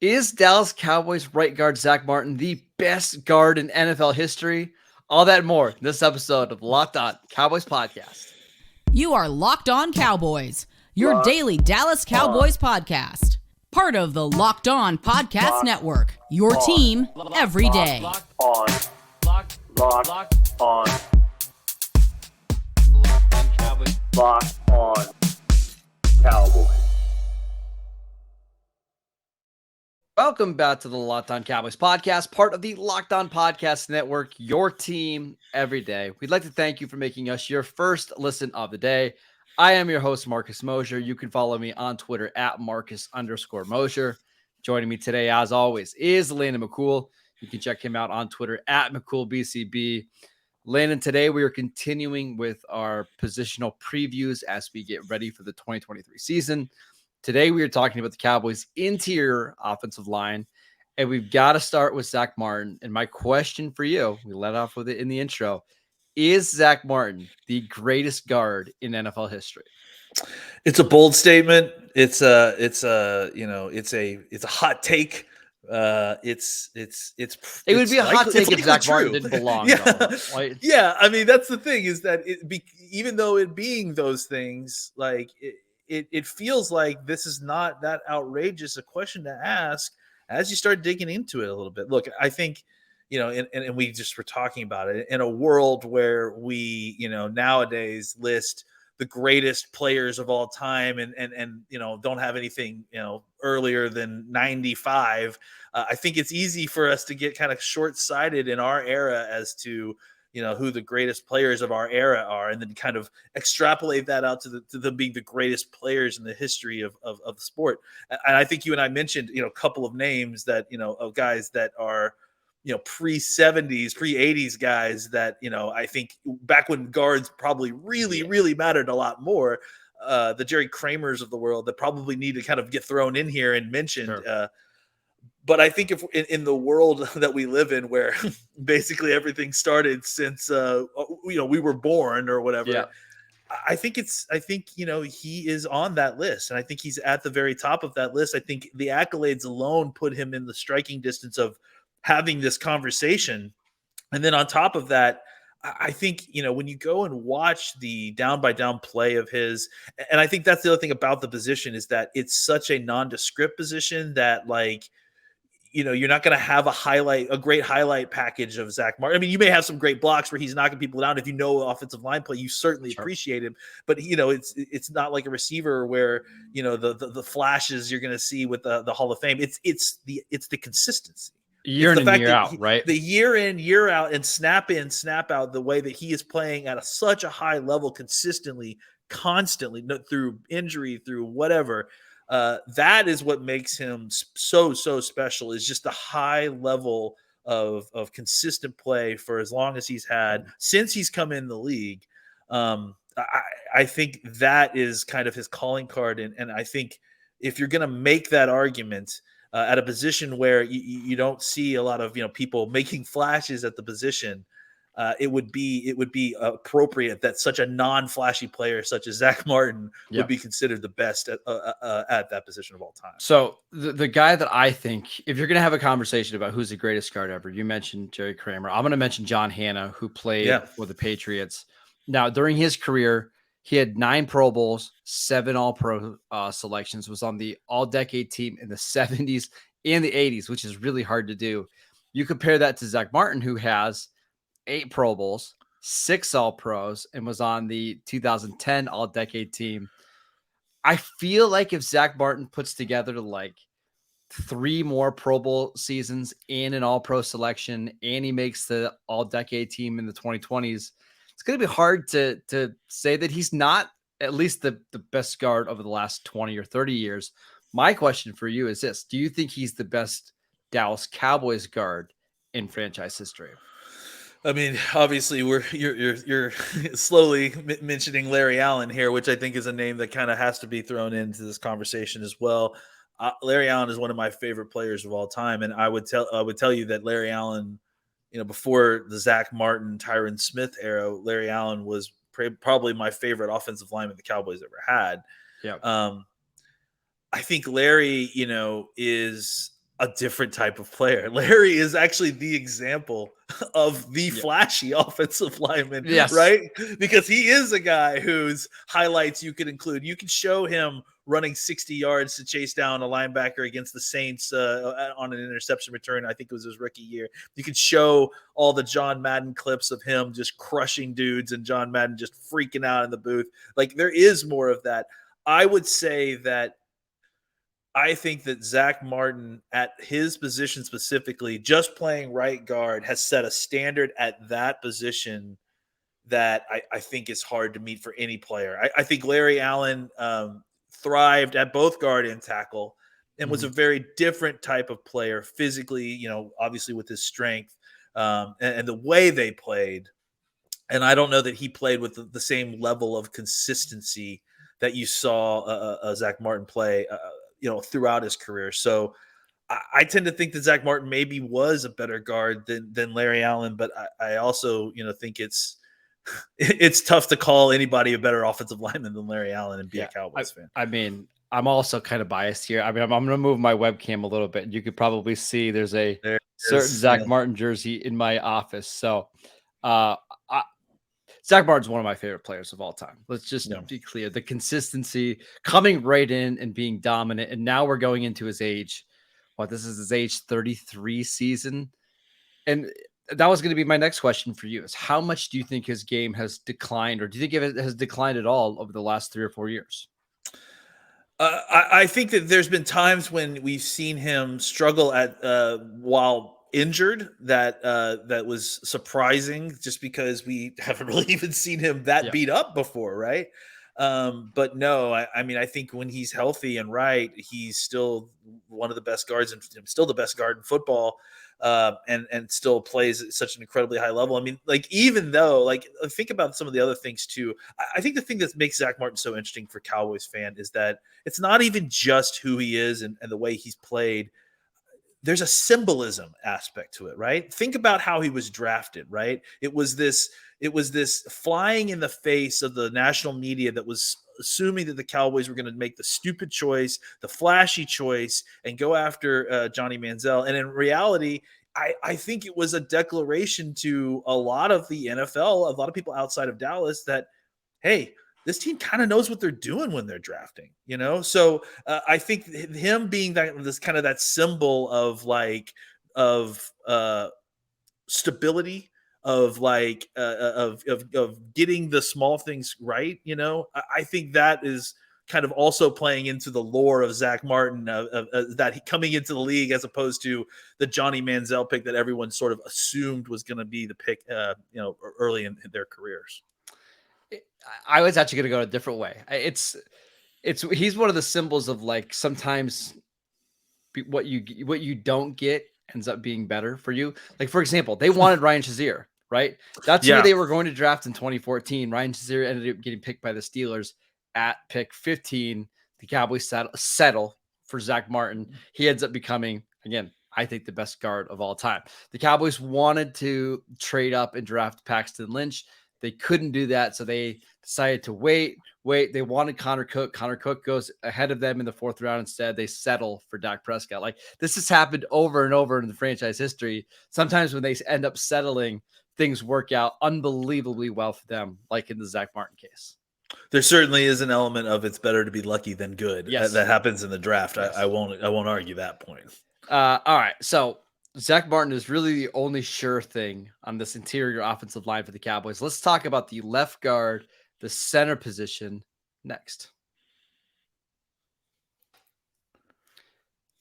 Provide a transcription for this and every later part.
Is Dallas Cowboys right guard Zack Martin the best guard in NFL history? All that and more in this episode of Locked On Cowboys Podcast. You are Locked On Cowboys, your daily Dallas Cowboys podcast. Part of the Locked On Podcast Network, your team every day. Locked On Cowboys. Locked On Cowboys. Welcome back to the Locked On Cowboys podcast, part of the Locked On Podcast Network, your team every day. We'd like to thank you for making us your first listen of the day. I am your host, Marcus Mosher. You can follow me on Twitter at Marcus_Mosher. Joining me today, as always, is Landon McCool. You can check him out on Twitter at McCoolBCB. Landon, today we are continuing with our positional previews as we get ready for the 2023 season. Today, we are talking about the Cowboys' interior offensive line, and we've got to start with Zack Martin. And my question for you, we let off with it in the intro, is Zack Martin the greatest guard in NFL history? It's a bold statement. It's a hot take. It would be a hot take if Zack Martin didn't belong. Yeah. Though, right? Yeah. I mean, that's the thing is that even though it being those things, like it feels like this is not that outrageous a question to ask as you start digging into it a little bit. Look, I think, and we just were talking about it in a world where we, nowadays list the greatest players of all time and don't have anything, earlier than 95. I think it's easy for us to get kind of short-sighted in our era as to, who the greatest players of our era are, and then kind of extrapolate that out to them being the greatest players in the history of the sport. And I think you and I mentioned, a couple of names that, of guys that are, pre-70s, pre-80s guys that, I think back when guards probably really mattered a lot more, the Jerry Kramers of the world that probably need to kind of get thrown in here and mentioned. Sure. But I think if in the world that we live in, where basically everything started since we were born or whatever, yeah. I think he is on that list, and I think he's at the very top of that list. I think the accolades alone put him in the striking distance of having this conversation, and then on top of that, I think when you go and watch the down by down play of his, and I think that's the other thing about the position is that it's such a nondescript position that you're not going to have a great highlight package of Zack Martin. I mean, you may have some great blocks where he's knocking people down. If you know offensive line play, you certainly appreciate him. But it's not like a receiver where the flashes you're going to see with the Hall of Fame. It's the consistency. Year in and year out, right? The year in, year out, and snap in, snap out. The way that he is playing at such a high level, consistently, constantly, through injury, through whatever. That is what makes him so special, is just the high level of consistent play for as long as he's had since he's come in the league. I think that is kind of his calling card. And I think if you're going to make that argument at a position where you don't see a lot of, people making flashes at the position, it would be appropriate that such a non-flashy player such as Zack Martin would be considered the best at that position of all time. So the guy that I think, if you're going to have a conversation about who's the greatest guard ever, you mentioned Jerry Kramer. I'm going to mention John Hanna, who played for the Patriots. Now, during his career, he had 9 Pro Bowls, 7 All-Pro selections, was on the All-Decade team in the 70s and the 80s, which is really hard to do. You compare that to Zack Martin, who has 8 Pro Bowls, 6 All-Pros, and was on the 2010 All-Decade team. I feel like if Zack Martin puts together 3 more Pro Bowl seasons and an All-Pro selection, and he makes the All-Decade team in the 2020s, it's going to be hard to say that he's not at least the best guard over the last 20 or 30 years. My question for you is this: do you think he's the best Dallas Cowboys guard in franchise history? I mean, obviously, you're slowly mentioning Larry Allen here, which I think is a name that kind of has to be thrown into this conversation as well. Larry Allen is one of my favorite players of all time, and I would tell you that Larry Allen, before the Zack Martin, Tyron Smith era, Larry Allen was probably my favorite offensive lineman the Cowboys ever had. Yeah. I think Larry, is a different type of player. Larry is actually the example of the flashy offensive lineman, right? Because he is a guy whose highlights you could include. You could show him running 60 yards to chase down a linebacker against the Saints on an interception return. I think it was his rookie year. You could show all the John Madden clips of him just crushing dudes and John Madden just freaking out in the booth. Like, there is more of that. I would say that I think that Zack Martin at his position specifically, just playing right guard, has set a standard at that position that I think is hard to meet for any player. I think Larry Allen thrived at both guard and tackle and was a very different type of player physically, obviously with his strength and the way they played. And I don't know that he played with the same level of consistency that you saw Zack Martin play throughout his career. So I tend to think that Zack Martin maybe was a better guard than Larry Allen, but I also, think it's tough to call anybody a better offensive lineman than Larry Allen and be a Cowboys fan. I mean, I'm also kind of biased here. I mean, I'm going to move my webcam a little bit. You could probably see there's a certain Zack Martin jersey in my office. So Zack Martin's one of my favorite players of all time. Let's just be clear. The consistency, coming right in and being dominant. And now we're going into his age. This is his age 33 season. And that was going to be my next question for you is how much do you think his game has declined, or do you think it has declined at all over the last 3 or 4 years? I think that there's been times when we've seen him struggle while injured that was surprising, just because we haven't really even seen him that beat up before, right? But no, I mean, I think when he's healthy and right, he's still one of the best guards and still the best guard in football, and still plays at such an incredibly high level. I mean, like, even though, like, think about some of the other things too. I think the thing that makes Zack Martin so interesting for Cowboys fan is that it's not even just who he is and the way he's played. There's a symbolism aspect to it, right? Think about how he was drafted, right? It was this flying in the face of the national media that was assuming that the Cowboys were going to make the stupid choice, the flashy choice, and go after Johnny Manziel. And in reality, I think it was a declaration to a lot of the NFL, a lot of people outside of Dallas, that, hey, this team kind of knows what they're doing when they're drafting, So I think him being that symbol of stability, of getting the small things right, I think that is kind of also playing into the lore of Zack Martin, that he coming into the league, as opposed to the Johnny Manziel pick that everyone sort of assumed was going to be the pick, early in their careers. I was actually going to go a different way. He's one of the symbols of, like, sometimes what you don't get ends up being better for you. Like, for example, they wanted Ryan Shazier, right? That's who they were going to draft in 2014. Ryan Shazier ended up getting picked by the Steelers at pick 15. The Cowboys settle for Zack Martin. He ends up becoming, again, I think, the best guard of all time. The Cowboys wanted to trade up and draft Paxton Lynch. They couldn't do that, so they decided to wait. They wanted Connor Cook. Connor Cook goes ahead of them in the 4th round. Instead, they settle for Dak Prescott. Like, this has happened over and over in the franchise history. Sometimes when they end up settling, things work out unbelievably well for them, like in the Zack Martin case. There certainly is an element of it's better to be lucky than good. Yes. That happens in the draft. Yes. I won't argue that point. All right, so Zack Martin is really the only sure thing on this interior offensive line for the Cowboys. Let's talk about the left guard, the center position, next.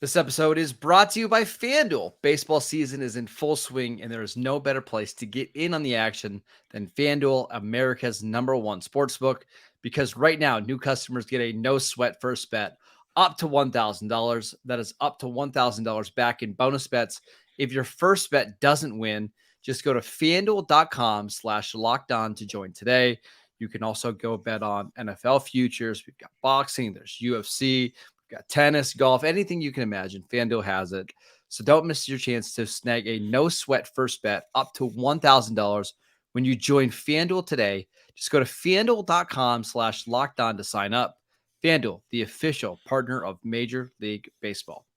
This episode is brought to you by FanDuel. Baseball season is in full swing, and there is no better place to get in on the action than FanDuel, America's #1 sportsbook, because right now, new customers get a no-sweat first bet up to $1,000. That is up to $1,000 back in bonus bets. If your first bet doesn't win, just go to FanDuel.com/lockedon to join today. You can also go bet on NFL futures. We've got boxing. There's UFC. We've got tennis, golf, anything you can imagine. FanDuel has it. So don't miss your chance to snag a no-sweat first bet up to $1,000 when you join FanDuel today. Just go to FanDuel.com/lockedon to sign up. FanDuel, the official partner of Major League Baseball.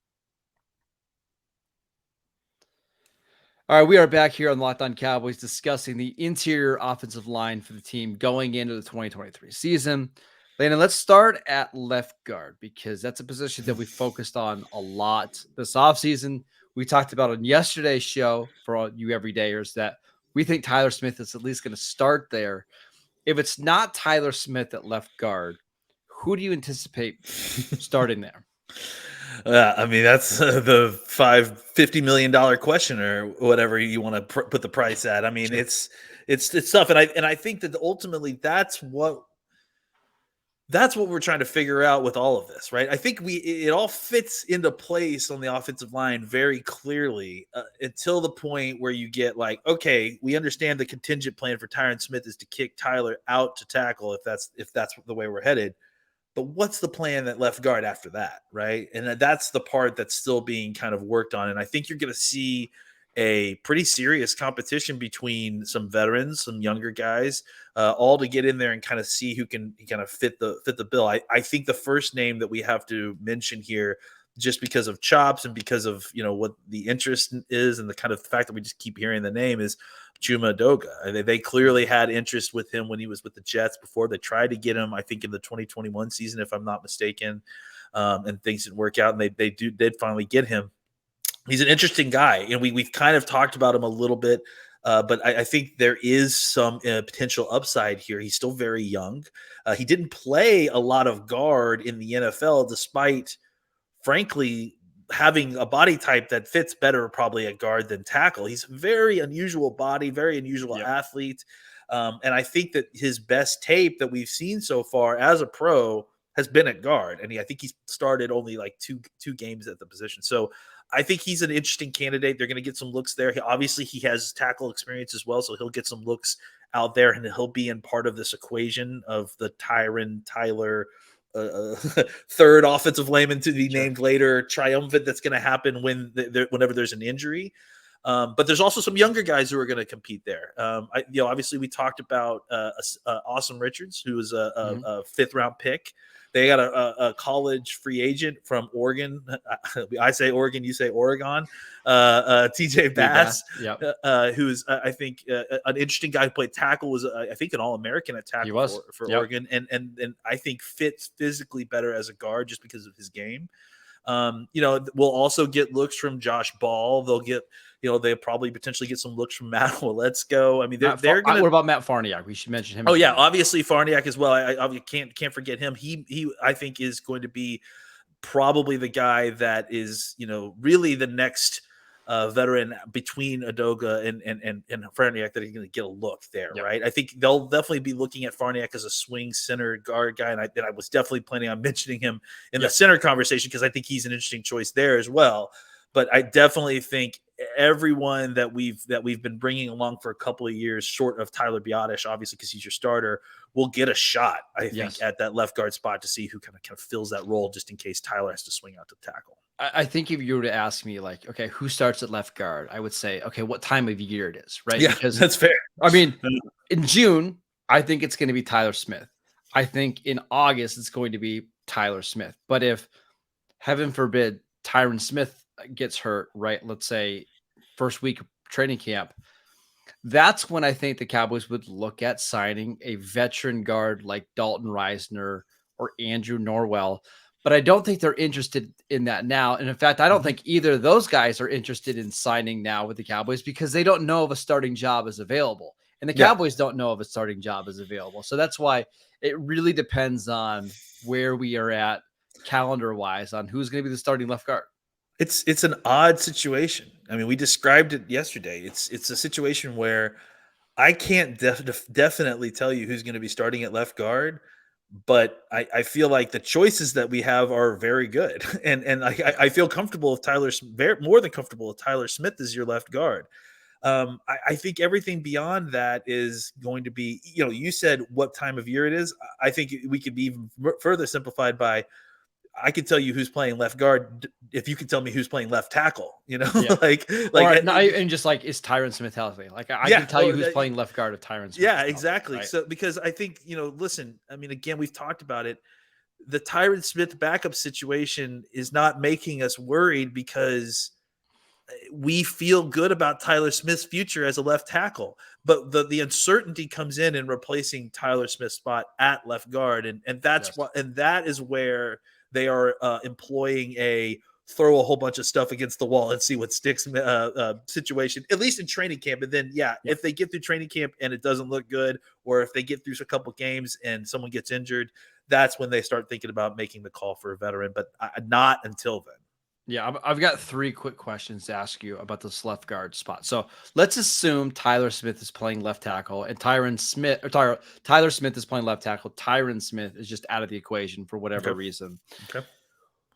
All right, we are back here on Locked On Cowboys discussing the interior offensive line for the team going into the 2023 season. Landon, let's start at left guard because that's a position that we focused on a lot this offseason. We talked about on yesterday's show for all you everydayers that we think Tyler Smith is at least going to start there. If it's not Tyler Smith at left guard, who do you anticipate starting there? I mean, that's the $50 million question or whatever you want to put the price at. I mean, sure. It's tough, and I think that ultimately that's what we're trying to figure out with all of this, right? I think it all fits into place on the offensive line very clearly until the point where you get like, okay, we understand the contingent plan for Tyron Smith is to kick Tyler out to tackle if that's the way we're headed. But what's the plan at left guard after that, right? And that's the part that's still being kind of worked on. And I think you're going to see a pretty serious competition between some veterans, some younger guys, all to get in there and kind of see who can kind of fit the bill. I think the first name that we have to mention here, just because of chops and because of what the interest is and the kind of fact that we just keep hearing the name, is Chuma Edoga. They clearly had interest with him when he was with the Jets before. They tried to get him, I think, in the 2021 season, if I'm not mistaken, and things didn't work out. And they did finally get him. He's an interesting guy, and we've kind of talked about him a little bit, but I think there is some potential upside here. He's still very young. He didn't play a lot of guard in the NFL, despite, frankly, having a body type that fits better probably at guard than tackle. He's a very unusual body, very unusual athlete. And I think that his best tape that we've seen so far as a pro has been at guard. And I think he's started only like two games at the position. So I think he's an interesting candidate. They're going to get some looks there. Obviously, he has tackle experience as well, so he'll get some looks out there, and he'll be in part of this equation of the Tyler third offensive lineman to be named later triumvirate that's going to happen whenever there's an injury. But there's also some younger guys who are going to compete there. Obviously we talked about Awesome Richards, who was a fifth round pick. They got a college free agent from Oregon. I say Oregon, you say Oregon. TJ Bass, who's I think an interesting guy who played tackle, was I think an All-American at tackle for Oregon, and I think fits physically better as a guard just because of his game. We'll also get looks from Josh Ball. They'll get, they'll probably potentially get some looks from Matt Waletzko. I mean, they're going to. What about Matt Farniak? We should mention him. Oh yeah, obviously Farniak as well. I can't forget him. He I think is going to be probably the guy that is really the next veteran between Edoga and Farniak that are going to get a look there, right? I think they'll definitely be looking at Farniak as a swing center guard guy, and I was definitely planning on mentioning him in the center conversation because I think he's an interesting choice there as well. But I definitely think everyone that we've been bringing along for a couple of years, short of Tyler Biadasz, obviously because he's your starter, will get a shot, I think, at that left guard spot to see who kind of fills that role just in case Tyler has to swing out to tackle. I think if you were to ask me, like, okay, who starts at left guard, I would say, okay, what time of year it is, right? Yeah, because that's fair. I mean, in June, I think it's going to be Tyler Smith. I think in August, it's going to be Tyler Smith. But if, heaven forbid, Tyron Smith gets hurt, right, let's say first week of training camp, that's when I think the Cowboys would look at signing a veteran guard like Dalton Reisner or Andrew Norwell. But I don't think they're interested in that now. And in fact, I don't think either of those guys are interested in signing now with the Cowboys because they don't know if a starting job is available. And the Cowboys don't know if a starting job is available. So that's why it really depends on where we are at calendar-wise on who's going to be the starting left guard. It's an odd situation. I mean, we described it yesterday. It's a situation where I can't definitely tell you who's going to be starting at left guard, but I feel like the choices that we have are very good. And I feel comfortable if more than comfortable if Tyler Smith is your left guard. I think everything beyond that is going to be, you said what time of year it is. I think we could be even further simplified by, I could tell you who's playing left guard if you could tell me who's playing left tackle, and just like, is Tyron Smith healthy? Like I can tell you who's playing left guard if Tyron Smith. Yeah, exactly. Right? So because I think, listen, I mean, again, we've talked about it. The Tyron Smith backup situation is not making us worried because we feel good about Tyler Smith's future as a left tackle, but the uncertainty comes in replacing Tyler Smith's spot at left guard, and that's what, and that is where they are employing a throw a whole bunch of stuff against the wall and see what sticks situation, at least in training camp. And then, if they get through training camp and it doesn't look good, or if they get through a couple games and someone gets injured, that's when they start thinking about making the call for a veteran, but not until then. Yeah, I've got 3 quick questions to ask you about this left guard spot. So let's assume Tyler Smith is playing left tackle and Tyler Smith is playing left tackle. Tyron Smith is just out of the equation for whatever reason. Okay.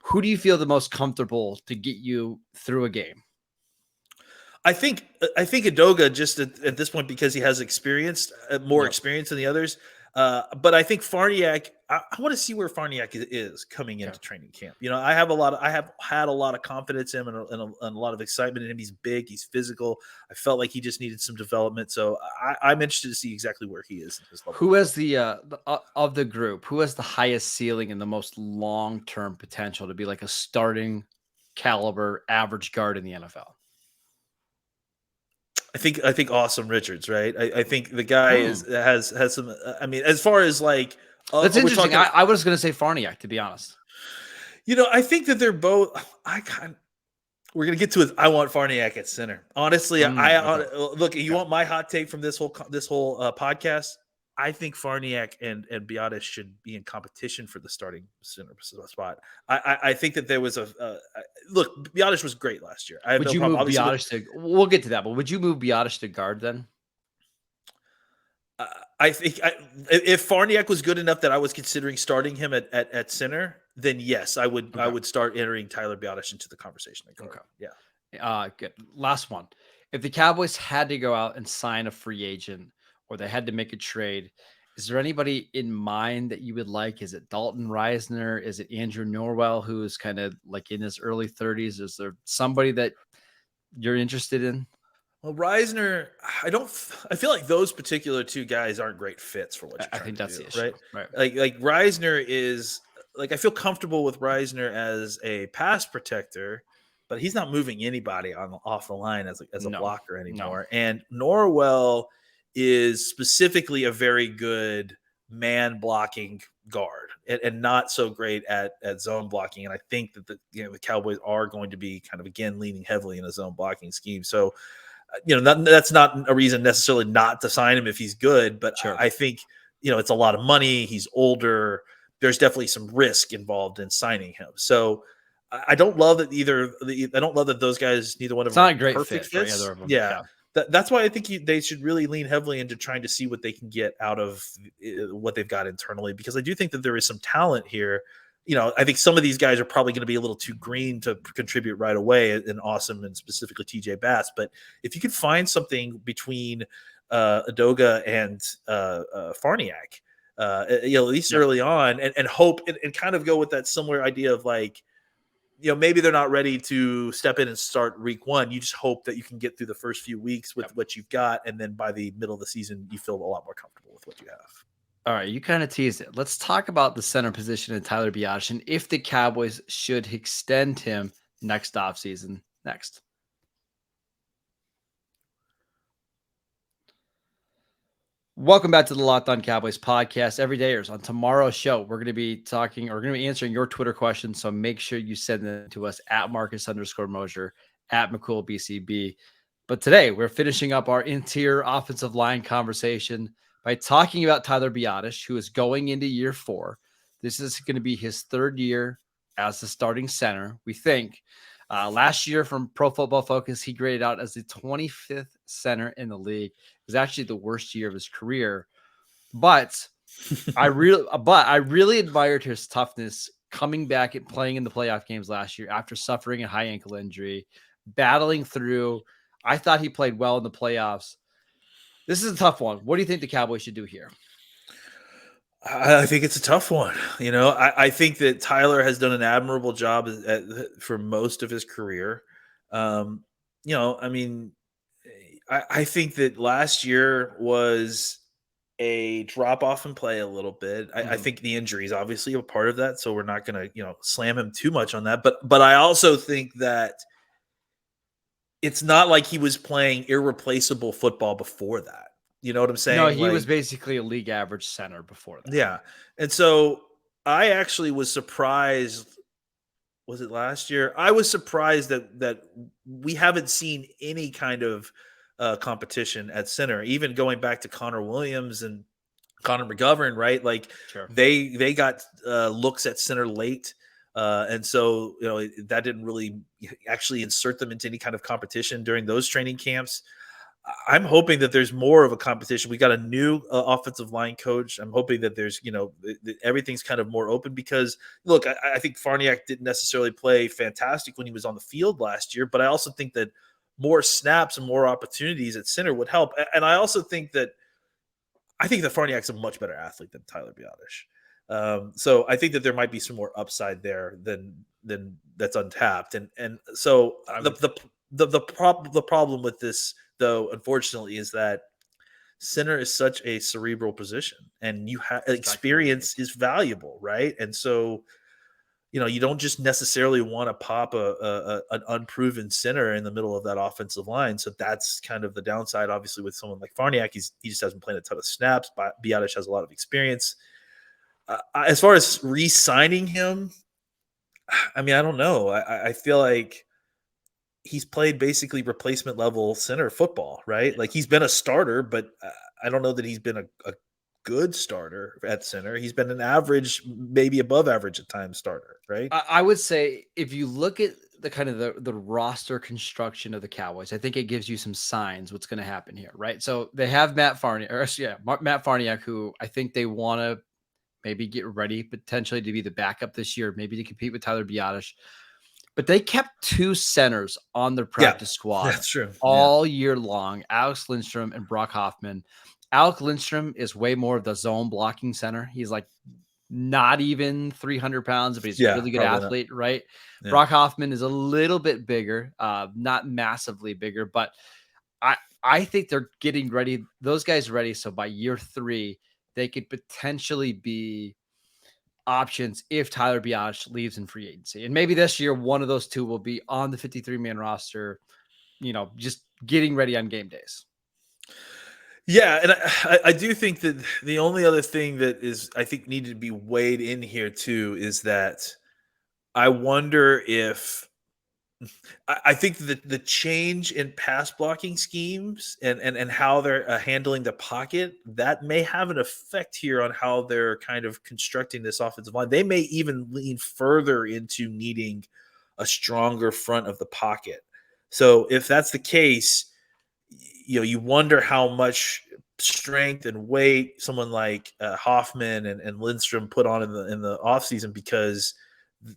Who do you feel the most comfortable to get you through a game? I think Edoga, just at this point, because he has experience, more experience than the others. But I think Farniak, I want to see where Farniak is coming into training camp. I have had a lot of confidence in him and a lot of excitement in him. He's big, he's physical. I felt like he just needed some development. So I'm interested to see exactly where he is. Who has of the group, who has the highest ceiling and the most long-term potential to be like a starting caliber average guard in the NFL? I think Awesome Richards, right? I think the guy has some. I mean, as far as like, that's interesting. I was going to say Farniak, to be honest. I think that they're both. We're going to get to it. I want Farniak at center. Honestly, look. You want my hot take from this whole podcast? I think Farniak and Biadasz should be in competition for the starting center spot. I think that there was look. Biadasz was great last year. I have would you move Biadasz to? We'll get to that, but would you move Biadasz to guard then? I think if Farniak was good enough that I was considering starting him at center, then yes, I would. I would start entering Tyler Biadasz into the conversation. Yeah. Good. Last one. If the Cowboys had to go out and sign a free agent, or they had to make a trade, is there anybody in mind that you would like? Is it Dalton Reisner? Is it Andrew Norwell, who is kind of like in his early 30s? Is there somebody that you're interested in? Well, Reisner, I feel like those particular 2 guys aren't great fits for what you're trying I think to that's do, the issue. Right? Like Reisner is like, I feel comfortable with Reisner as a pass protector, but he's not moving anybody off the line as a blocker anymore. No. And Norwell is specifically a very good man blocking guard and not so great at zone blocking. And I think that the Cowboys are going to be kind of, again, leaning heavily in a zone blocking scheme. So, that's not a reason necessarily not to sign him if he's good, but I think, it's a lot of money. He's older. There's definitely some risk involved in signing him. So I don't love that I don't love that those guys, neither one of them, not a great fit for either of them. Yeah. That's why I think they should really lean heavily into trying to see what they can get out of what they've got internally, because I do think that there is some talent here. I think some of these guys are probably going to be a little too green to contribute right away, and Awesome and specifically TJ Bass. But if you could find something between Edoga and Farniak, at least early on, and hope and kind of go with that similar idea of like, maybe they're not ready to step in and start week 1. You just hope that you can get through the first few weeks with what you've got. And then by the middle of the season, you feel a lot more comfortable with what you have. All right. You kind of teased it. Let's talk about the center position in Tyler Biadasz and if the Cowboys should extend him next offseason. Next. Welcome back to the Locked On Cowboys podcast. Every day on tomorrow's show, we're going to be answering your Twitter questions. So make sure you send them to us at Marcus_Mosher, at McCoolBCB. But today we're finishing up our interior offensive line conversation by talking about Tyler Biadasz, who is going into year 4. This is going to be his 3rd year as the starting center, we think. Last year from Pro Football Focus, he graded out as the 25th center in the league. It was actually the worst year of his career. But I really admired his toughness coming back and playing in the playoff games last year after suffering a high ankle injury, battling through. I thought he played well in the playoffs. This is a tough one. What do you think the Cowboys should do here? I think it's a tough one. I think that Tyler has done an admirable job for most of his career. I think that last year was a drop off in play a little bit. I think the injury is obviously a part of that, so we're not going to, slam him too much on that. But I also think that it's not like he was playing irreplaceable football before that. You know what I'm saying? No, he was basically a league average center before that. Yeah. And so I actually was surprised. Was it last year? I was surprised that we haven't seen any kind of competition at center, even going back to Connor Williams and Connor McGovern, right? Like they got looks at center late. And so, that didn't really actually insert them into any kind of competition during those training camps. I'm hoping that there's more of a competition. We got a new offensive line coach. I'm hoping that there's, everything's kind of more open because, look, I think Farniak didn't necessarily play fantastic when he was on the field last year, but I also think that more snaps and more opportunities at center would help. And I also think that Farniak's a much better athlete than Tyler Biadasz. So I think that there might be some more upside there than that's untapped. And so the problem with this, though, unfortunately, is that center is such a cerebral position, and you have experience is valuable, right? And so, you don't just necessarily want to pop an unproven center in the middle of that offensive line. So that's kind of the downside, obviously, with someone like Farniak. He just hasn't played a ton of snaps. Biadasz has a lot of experience. As far as re-signing him, I mean, I don't know. I feel like he's played basically replacement level center football, right? Like he's been a starter, but I don't know that he's been a good starter at center. He's been an average, maybe above average at times starter, right? I would say if you look at the kind of the roster construction of the Cowboys, I think it gives you some signs what's going to happen here, right? So they have Matt Farniak, who I think they want to maybe get ready potentially to be the backup this year, maybe to compete with Tyler Biadasz. But they kept two centers on their practice squad that's true. all year long, Alex Lindstrom and Brock Hoffman. Alex Lindstrom is way more of the zone blocking center. He's like not even 300 pounds, but he's a really good athlete, right? Yeah. Brock Hoffman is a little bit bigger, not massively bigger, but I think they're getting ready. Those guys ready. So by year 3, they could potentially be options if Tyler Biadasz leaves in free agency. And maybe this year, one of those two will be on the 53-man roster, just getting ready on game days. Yeah, and I do think that the only other thing that is, I think, needed to be weighed in here too is that I wonder if I think that the change in pass blocking schemes and how they're handling the pocket, that may have an effect here on how they're kind of constructing this offensive line. They may even lean further into needing a stronger front of the pocket. So if that's the case, you wonder how much strength and weight someone like Hoffman and Lindstrom put on in the offseason, because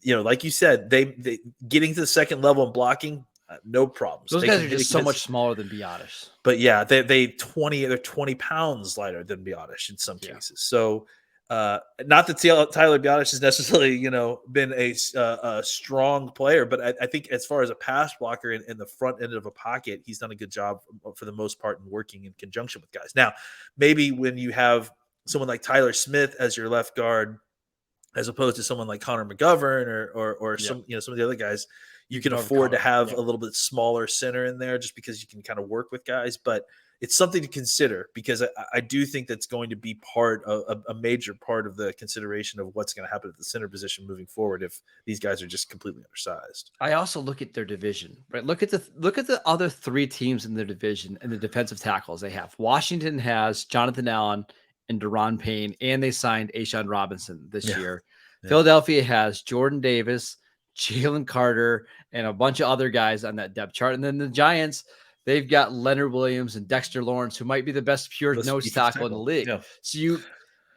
like you said, they getting to the second level and blocking, no problems. Those guys are just so much smaller than Biadasz. But yeah, they're 20 pounds lighter than Biadasz in some cases. So not that Tyler Biadasz has necessarily been a strong player, but I think as far as a pass blocker in the front end of a pocket, he's done a good job for the most part in working in conjunction with guys. Now, maybe when you have someone like Tyler Smith as your left guard, as opposed to someone like Connor McGovern or some of the other guys, you can afford to have a little bit smaller center in there just because you can kind of work with guys. But it's something to consider, because I do think that's going to be a major part of the consideration of what's going to happen at the center position moving forward if these guys are just completely undersized. I also look at their division, right? Look at the other 3 teams in their division and the defensive tackles they have. Washington has Jonathan Allen and Daron Payne, and they signed Ashawn Robinson this year. Yeah. Philadelphia has Jordan Davis, Jalen Carter, and a bunch of other guys on that depth chart. And then the Giants, they've got Leonard Williams and Dexter Lawrence, who might be the best pure nose tackle in the league. Yeah. So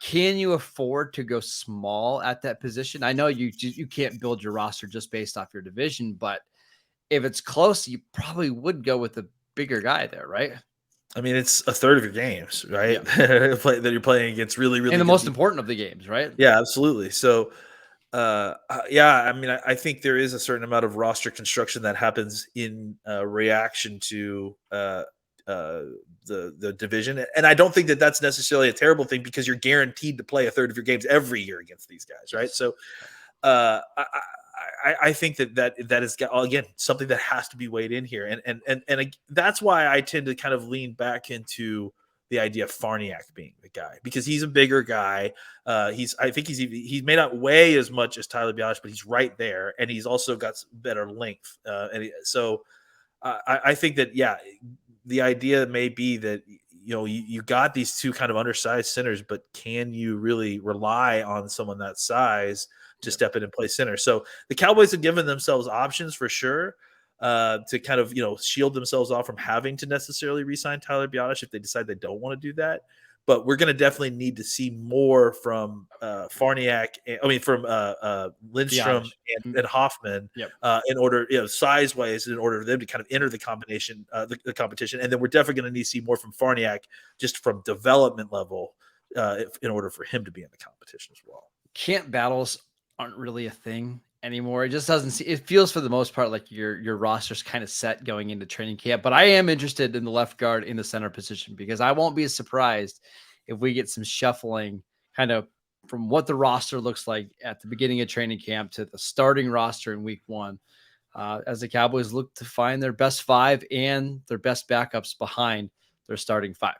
can you afford to go small at that position? I know you can't build your roster just based off your division, but if it's close, you probably would go with the bigger guy there, right? I mean, it's a third of your games, right? Yeah. that you're playing against really, really, and the most important of the games, right? Yeah, absolutely. So, I mean, I think there is a certain amount of roster construction that happens in reaction to the division, and I don't think that that's necessarily a terrible thing, because you're guaranteed to play a third of your games every year against these guys, right? So, I think that is, again, something that has to be weighed in here, and that's why I tend to kind of lean back into the idea of Farniak being the guy, because he's a bigger guy. I think he may not weigh as much as Tyler Biadasz, but he's right there, and he's also got better length. So I think that the idea may be that you got these two kind of undersized centers, but can you really rely on someone that size to step in and play center? So the Cowboys have given themselves options for sure, to kind of shield themselves off from having to necessarily re-sign Tyler Biadasz if they decide they don't want to do that. But we're going to definitely need to see more from Farniak. From Lindstrom and Hoffman, in order, size wise, in order for them to kind of enter the combination, the competition. And then we're definitely going to need to see more from Farniak, just from development level, in order for him to be in the competition as well. Camp battles aren't really a thing anymore. It just doesn't see. It feels for the most part like your roster's kind of set going into training camp. But I am interested in the left guard in the center position, because I won't be surprised if we get some shuffling kind of from what the roster looks like at the beginning of training camp to the starting roster in week 1, as the Cowboys look to find their best 5 and their best backups behind their starting 5.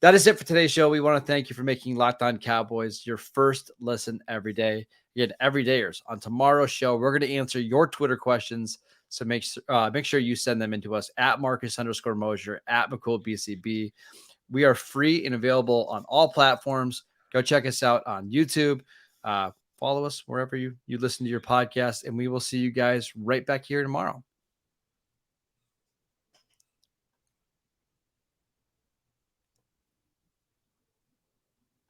That is it for today's show. We want to thank you for making Locked On Cowboys your first listen every day. Again, everydayers. On tomorrow's show, we're going to answer your Twitter questions. So make sure you send them into us at Marcus_Mosher, at McCoolBCB. We are free and available on all platforms. Go check us out on YouTube. Follow us wherever you listen to your podcast, and we will see you guys right back here tomorrow.